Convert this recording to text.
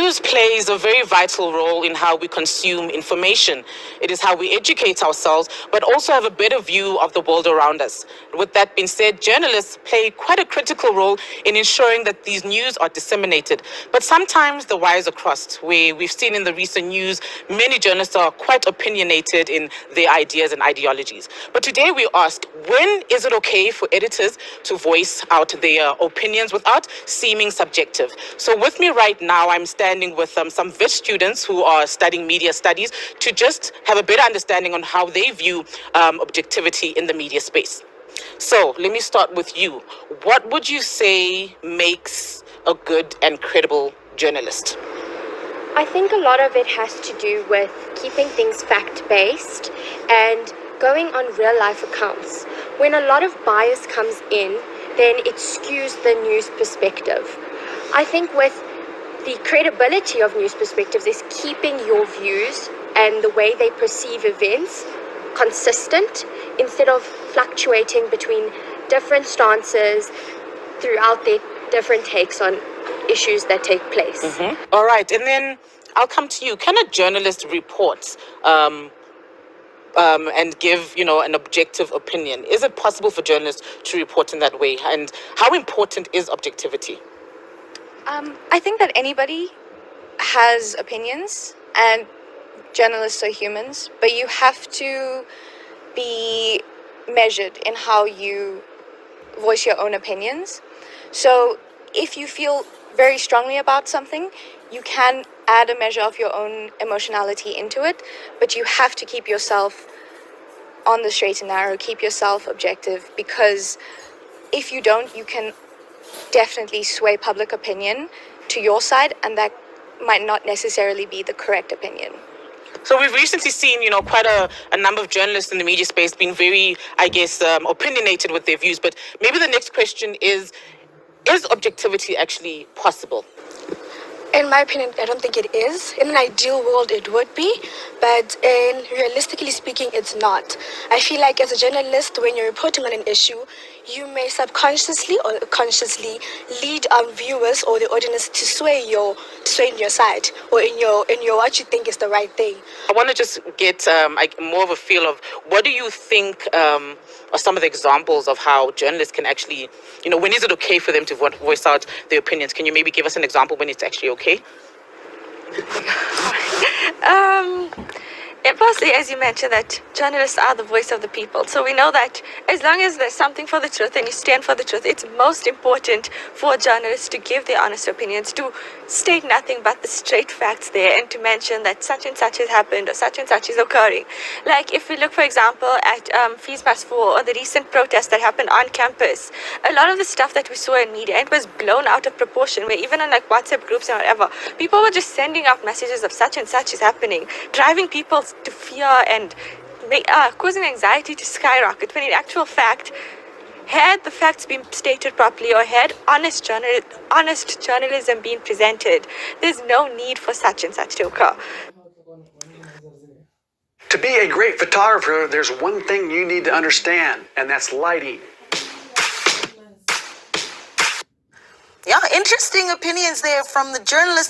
News plays a very vital role in how we consume information. It is how we educate ourselves, but also have a better view of the world around us. With that being said, journalists play quite a critical role in ensuring that these news are disseminated. But sometimes the wires are crossed, where we've seen in the recent news, many journalists are quite opinionated in their ideas and ideologies. But today we ask, when is it okay for editors to voice out their opinions without seeming subjective? So with me right now, I'm standing with some vet students who are studying media studies to just have a better understanding on how they view objectivity in the media space. So let me start with you. What would you say makes a good and credible journalist? I think a lot of it has to do with keeping things fact-based and going on real-life accounts. When a lot of bias comes in, then it skews the news perspective. I think with the credibility of news perspectives is keeping your views and the way they perceive events consistent instead of fluctuating between different stances throughout their different takes on issues that take place. Mm-hmm. All right, and then I'll come to you. Can a journalist report and give, an objective opinion? Is it possible for journalists to report in that way? And how important is objectivity? I think that anybody has opinions, and journalists are humans, but you have to be measured in how you voice your own opinions. So if you feel very strongly about something, you can add a measure of your own emotionality into it, but you have to keep yourself on the straight and narrow, keep yourself objective, because if you don't, you can definitely sway public opinion to your side, and that might not necessarily be the correct opinion. So we've recently seen, quite a number of journalists in the media space being very, opinionated with their views. But maybe the next question is objectivity actually possible? In my opinion, I don't think it is. In an ideal world, it would be, but realistically speaking, it's not. I feel like as a journalist, when you're reporting on an issue, you may subconsciously or consciously lead viewers or the audience to sway in your side or in your what you think is the right thing. I want to just get more of a feel of what do you think are some of the examples of how journalists can actually, when is it okay for them to voice out their opinions? Can you maybe give us an example when it's actually okay? Firstly, as you mentioned, that journalists are the voice of the people. So we know that as long as there's something for the truth and you stand for the truth, it's most important for journalists to give their honest opinions, to state nothing but the straight facts there, and to mention that such and such has happened or such and such is occurring. Like if we look, for example, at Fees Must Fall or the recent protest that happened on campus, a lot of the stuff that we saw in media, it was blown out of proportion, where even on like WhatsApp groups and whatever, people were just sending out messages of such and such is happening, driving people to fear and causing anxiety to skyrocket, when in actual fact, had the facts been stated properly or had honest journalism been presented, there's no need for such and such to occur. To be a great photographer, there's one thing you need to understand, and that's lighting. Yeah, interesting opinions there from the journalist.